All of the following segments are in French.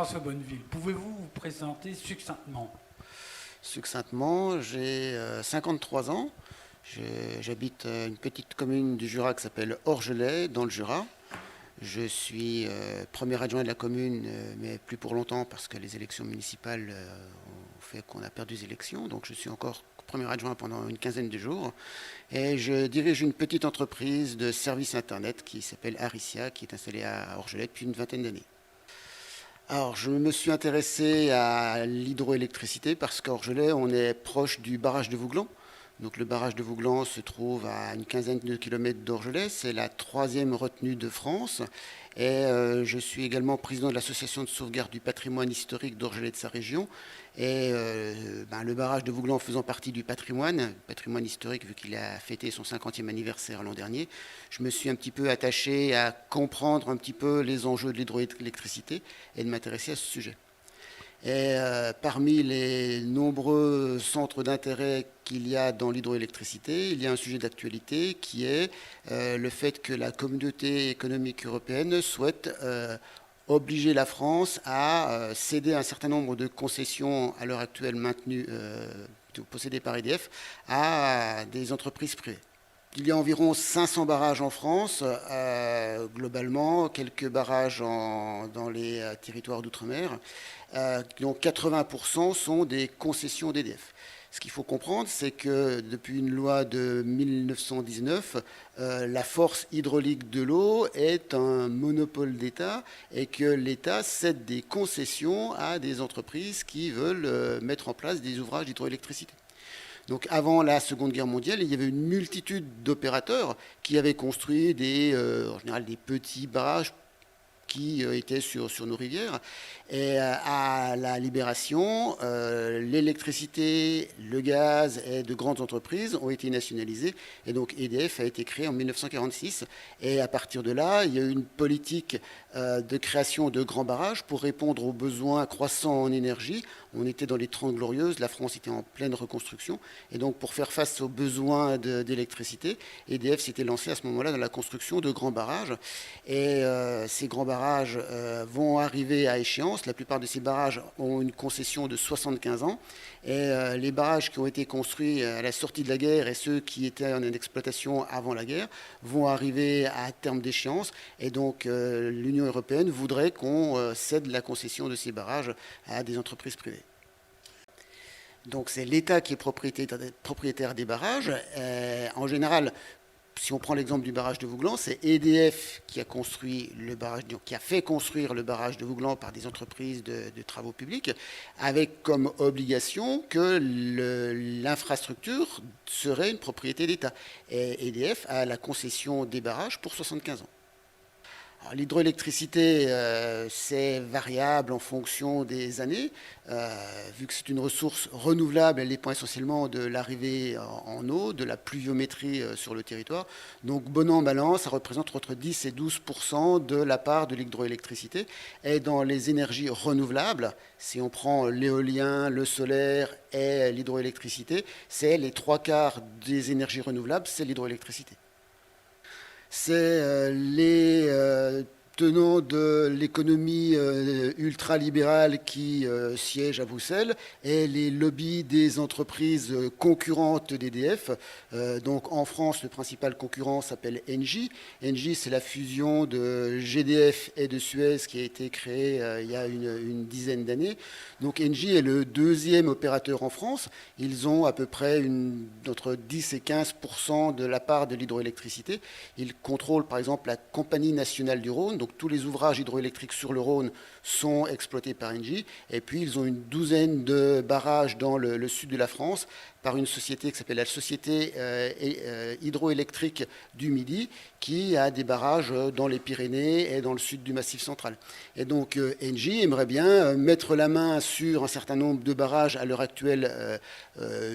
François Bonneville. Pouvez-vous vous présenter succinctement? Succinctement, j'ai 53 ans. J'habite une petite commune du Jura qui s'appelle Orgelet, dans le Jura. Je suis premier adjoint de la commune, mais plus pour longtemps parce que les élections municipales ont fait qu'on a perdu les élections. Donc je suis encore premier adjoint pendant une quinzaine de jours. Et je dirige une petite entreprise de services Internet qui s'appelle Aricia, qui est installée à Orgelet depuis une vingtaine d'années. Alors, je me suis intéressé à l'hydroélectricité parce qu'à Orgelet, on est proche du barrage de Vouglan. Donc, le barrage de Vouglan se trouve à une quinzaine de kilomètres d'Orgelet. C'est la troisième retenue de France. Et je suis également président de l'association de sauvegarde du patrimoine historique d'Orgelet et de sa région. Et le barrage de Vouglan faisant partie du patrimoine historique, vu qu'il a fêté son 50e anniversaire l'an dernier, je me suis un petit peu attaché à comprendre un petit peu les enjeux de l'hydroélectricité et de m'intéresser à ce sujet. Et parmi les nombreux centres d'intérêt qu'il y a dans l'hydroélectricité, il y a un sujet d'actualité qui est le fait que la communauté économique européenne souhaite obliger la France à céder un certain nombre de concessions à l'heure actuelle maintenues, possédées par EDF, à des entreprises privées. Il y a environ 500 barrages en France, globalement, quelques barrages dans les territoires d'outre-mer, dont 80% sont des concessions d'EDF. Ce qu'il faut comprendre, c'est que depuis une loi de 1919, la force hydraulique de l'eau est un monopole d'État et que l'État cède des concessions à des entreprises qui veulent mettre en place des ouvrages d'hydroélectricité. Donc avant la Seconde Guerre mondiale, il y avait une multitude d'opérateurs qui avaient construit en général des petits barrages qui étaient sur nos rivières. Et à la Libération, l'électricité, le gaz et de grandes entreprises ont été nationalisés. Et donc EDF a été créé en 1946. Et à partir de là, il y a eu une politique de création de grands barrages pour répondre aux besoins croissants en énergie. On était dans les 30 glorieuses, la France était en pleine reconstruction. Et donc pour faire face aux besoins d'électricité, EDF s'était lancé à ce moment-là dans la construction de grands barrages. Et ces grands barrages vont arriver à échéance. La plupart de ces barrages ont une concession de 75 ans. Et les barrages qui ont été construits à la sortie de la guerre et ceux qui étaient en exploitation avant la guerre vont arriver à terme d'échéance. Et donc l'Union européenne voudrait qu'on cède la concession de ces barrages à des entreprises privées. Donc c'est l'État qui est propriétaire des barrages. En général, si on prend l'exemple du barrage de Vouglan, c'est EDF qui a construit le barrage, qui a fait construire le barrage de Vouglan par des entreprises de travaux publics, avec comme obligation que l'infrastructure serait une propriété d'État. Et EDF a la concession des barrages pour 75 ans. L'hydroélectricité, c'est variable en fonction des années. Vu que c'est une ressource renouvelable, elle dépend essentiellement de l'arrivée en eau, de la pluviométrie sur le territoire. Donc, bon an, mal an, ça représente entre 10 et 12% de la part de l'hydroélectricité. Et dans les énergies renouvelables, si on prend l'éolien, le solaire et l'hydroélectricité, c'est les 3/4 des énergies renouvelables, c'est l'hydroélectricité. C'est les tenants de l'économie ultralibérale qui siègent à Bruxelles et les lobbies des entreprises concurrentes d'EDF. Donc en France, le principal concurrent s'appelle Engie. Engie, c'est la fusion de GDF et de Suez qui a été créée il y a une dizaine d'années. Donc Engie est le deuxième opérateur en France. Ils ont à peu près entre 10 et 15% de la part de l'hydroélectricité. Ils contrôlent par exemple la Compagnie nationale du Rhône. Donc tous les ouvrages hydroélectriques sur le Rhône sont exploités par Engie. Et puis ils ont une douzaine de barrages dans le sud de la France par une société qui s'appelle la Société hydroélectrique du Midi, qui a des barrages dans les Pyrénées et dans le sud du Massif central. Et donc Engie aimerait bien mettre la main sur un certain nombre de barrages à l'heure actuelle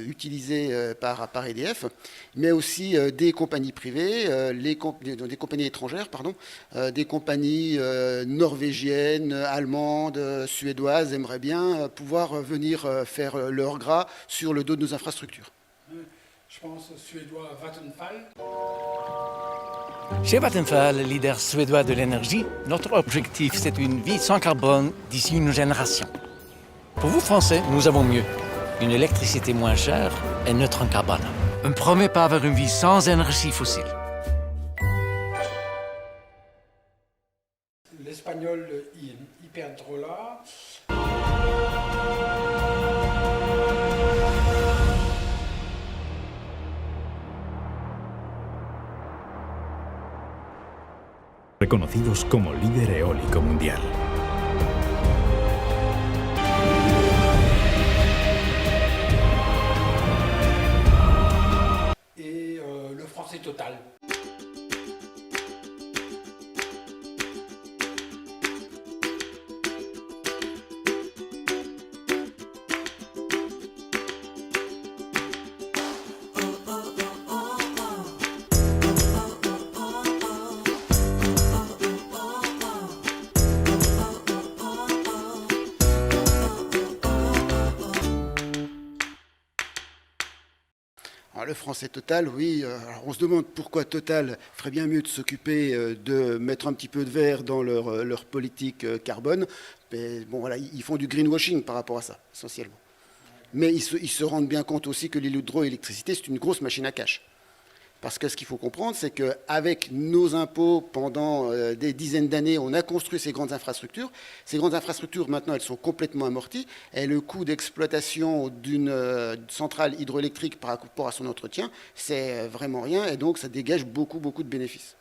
utilisés par EDF, mais aussi des compagnies privées, des compagnies étrangères, des compagnies norvégiennes, allemandes, suédoises aimeraient bien pouvoir venir faire leur gras sur le dos de nos infrastructures. Je pense au suédois Vattenfall. Chez Vattenfall, leader suédois de l'énergie, notre objectif, c'est une vie sans carbone d'ici une génération. Pour vous, Français, nous avons mieux. Une électricité moins chère et neutre en carbone. Un premier pas vers une vie sans énergie fossile. L'espagnol Iberdrola. Reconocidos como líder eólico mundial. Et le français Total. Alors, le français Total, oui. Alors on se demande pourquoi Total ferait bien mieux de s'occuper de mettre un petit peu de vert dans leur politique carbone. Mais bon, voilà, ils font du greenwashing par rapport à ça, essentiellement. Mais ils se rendent bien compte aussi que l'hydroélectricité, c'est une grosse machine à cash. Parce que ce qu'il faut comprendre, c'est qu'avec nos impôts, pendant des dizaines d'années, on a construit ces grandes infrastructures. Ces grandes infrastructures, maintenant, elles sont complètement amorties. Et le coût d'exploitation d'une centrale hydroélectrique par rapport à son entretien, c'est vraiment rien. Et donc, ça dégage beaucoup, beaucoup de bénéfices.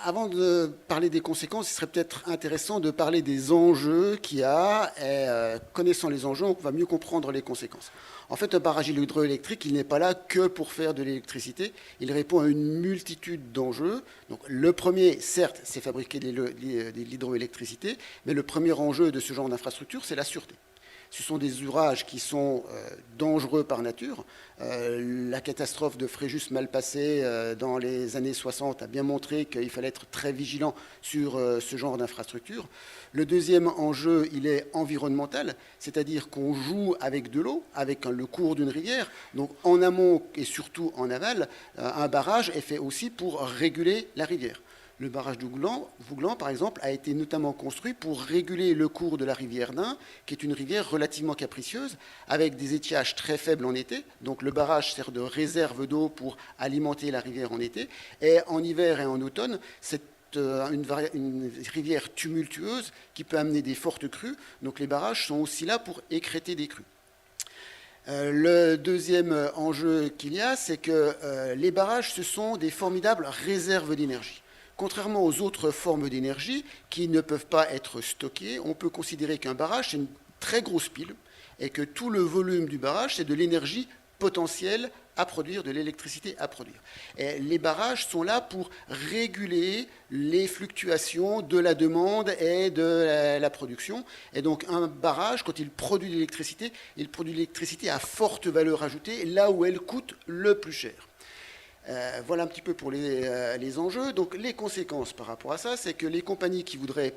Avant de parler des conséquences, il serait peut-être intéressant de parler des enjeux qu'il y a. Et connaissant les enjeux, on va mieux comprendre les conséquences. En fait, un barrage hydroélectrique, il n'est pas là que pour faire de l'électricité. Il répond à une multitude d'enjeux. Donc, le premier, certes, c'est fabriquer de l'hydroélectricité, mais le premier enjeu de ce genre d'infrastructure, c'est la sûreté. Ce sont des ouvrages qui sont dangereux par nature. La catastrophe de Fréjus mal passée dans les années 60 a bien montré qu'il fallait être très vigilant sur ce genre d'infrastructure. Le deuxième enjeu, il est environnemental, c'est-à-dire qu'on joue avec de l'eau, avec le cours d'une rivière. Donc en amont et surtout en aval, un barrage est fait aussi pour réguler la rivière. Le barrage de Vouglan, par exemple, a été notamment construit pour réguler le cours de la rivière d'Ain, qui est une rivière relativement capricieuse, avec des étiages très faibles en été. Donc le barrage sert de réserve d'eau pour alimenter la rivière en été. Et en hiver et en automne, c'est une rivière tumultueuse qui peut amener des fortes crues. Donc les barrages sont aussi là pour écrêter des crues. Le deuxième enjeu qu'il y a, c'est que les barrages, ce sont des formidables réserves d'énergie. Contrairement aux autres formes d'énergie qui ne peuvent pas être stockées, on peut considérer qu'un barrage, c'est une très grosse pile et que tout le volume du barrage, c'est de l'énergie potentielle à produire, de l'électricité à produire. Et les barrages sont là pour réguler les fluctuations de la demande et de la production. Et donc un barrage, quand il produit de l'électricité, il produit de l'électricité à forte valeur ajoutée, là où elle coûte le plus cher. Voilà un petit peu pour les enjeux. Donc les conséquences par rapport à ça, c'est que les compagnies qui voudraient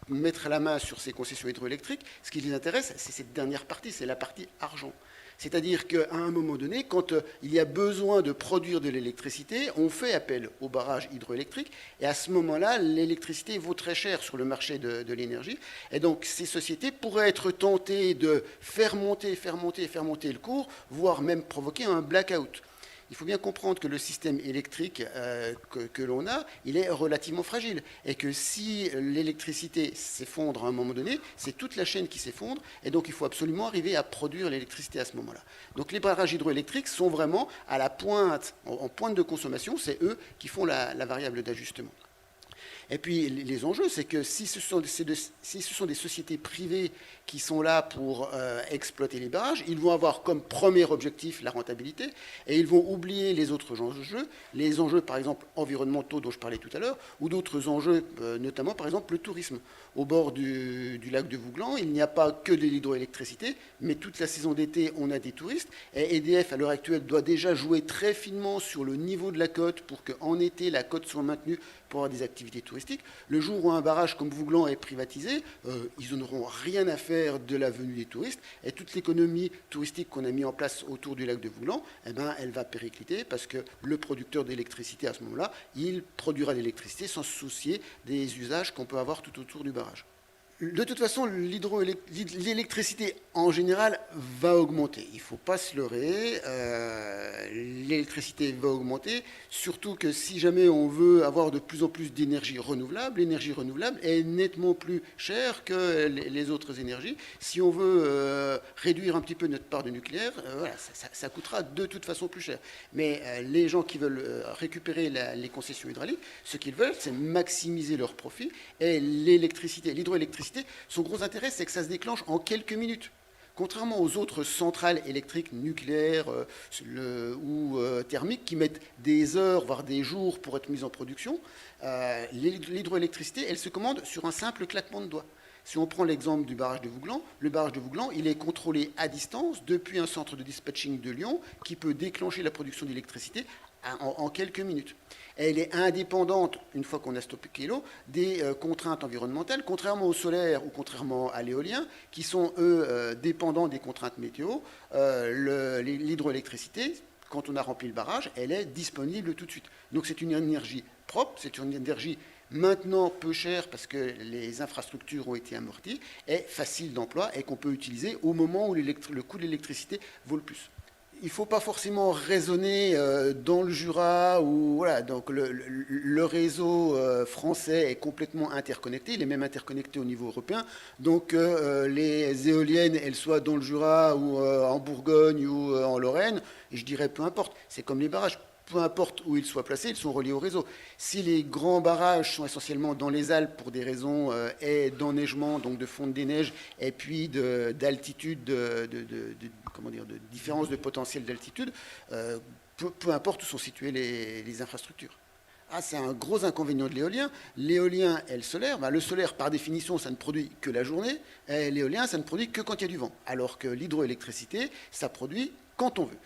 mettre la main sur ces concessions hydroélectriques, ce qui les intéresse, c'est cette dernière partie, c'est la partie argent. C'est-à-dire qu'à un moment donné, quand il y a besoin de produire de l'électricité, on fait appel aux barrages hydroélectriques, et à ce moment-là, l'électricité vaut très cher sur le marché de l'énergie. Et donc ces sociétés pourraient être tentées de faire monter le cours, voire même provoquer un blackout. Il faut bien comprendre que le système électrique que l'on a, il est relativement fragile. Et que si l'électricité s'effondre à un moment donné, c'est toute la chaîne qui s'effondre. Et donc il faut absolument arriver à produire l'électricité à ce moment-là. Donc les barrages hydroélectriques sont vraiment à la pointe, en pointe de consommation. C'est eux qui font la variable d'ajustement. Et puis les enjeux, c'est que si ce sont des sociétés privées qui sont là pour exploiter les barrages, ils vont avoir comme premier objectif la rentabilité et ils vont oublier les autres enjeux, les enjeux par exemple environnementaux dont je parlais tout à l'heure, ou d'autres enjeux, notamment par exemple le tourisme. Au bord du lac de Vouglan, il n'y a pas que de l'hydroélectricité, mais toute la saison d'été, on a des touristes. Et EDF, à l'heure actuelle, doit déjà jouer très finement sur le niveau de la côte pour qu'en été, la côte soit maintenue pour avoir des activités touristiques. touristique. Le jour où un barrage comme Vouglan est privatisé, ils n'auront rien à faire de la venue des touristes, et toute l'économie touristique qu'on a mis en place autour du lac de Vouglan, eh ben, elle va péricliter parce que le producteur d'électricité à ce moment-là, il produira de l'électricité sans se soucier des usages qu'on peut avoir tout autour du barrage. De toute façon, l'électricité en général va augmenter. Il ne faut pas se leurrer. L'électricité va augmenter, surtout que si jamais on veut avoir de plus en plus d'énergie renouvelable, l'énergie renouvelable est nettement plus chère que les autres énergies. Si on veut réduire un petit peu notre part de nucléaire, voilà, ça coûtera de toute façon plus cher. Mais les gens qui veulent récupérer les concessions hydrauliques, ce qu'ils veulent, c'est maximiser leurs profits. Et l'hydroélectricité, son gros intérêt, c'est que ça se déclenche en quelques minutes. Contrairement aux autres centrales électriques nucléaires ou thermiques qui mettent des heures, voire des jours pour être mises en production, l'hydroélectricité, elle se commande sur un simple claquement de doigts. Si on prend l'exemple du barrage de Vouglan, le barrage de Vouglan, il est contrôlé à distance depuis un centre de dispatching de Lyon qui peut déclencher la production d'électricité en quelques minutes. Elle est indépendante, une fois qu'on a stocké l'eau, des contraintes environnementales, contrairement au solaire ou contrairement à l'éolien, qui sont, eux, dépendants des contraintes météo. L'hydroélectricité, quand on a rempli le barrage, elle est disponible tout de suite. Donc c'est une énergie propre, c'est une énergie maintenant peu chère parce que les infrastructures ont été amorties, et facile d'emploi et qu'on peut utiliser au moment où le coût de l'électricité vaut le plus. Il ne faut pas forcément raisonner dans le Jura où voilà, donc le réseau français est complètement interconnecté, il est même interconnecté au niveau européen. Donc les éoliennes, elles soient dans le Jura ou en Bourgogne ou en Lorraine, et je dirais peu importe, c'est comme les barrages. Peu importe où ils soient placés, ils sont reliés au réseau. Si les grands barrages sont essentiellement dans les Alpes pour des raisons d'enneigement, donc de fonte des neiges, et puis d'altitude, de différence de potentiel d'altitude, peu importe où sont situées les infrastructures. Ah, c'est un gros inconvénient de l'éolien. L'éolien et le solaire, le solaire, par définition, ça ne produit que la journée, et l'éolien, ça ne produit que quand il y a du vent. Alors que l'hydroélectricité, ça produit quand on veut.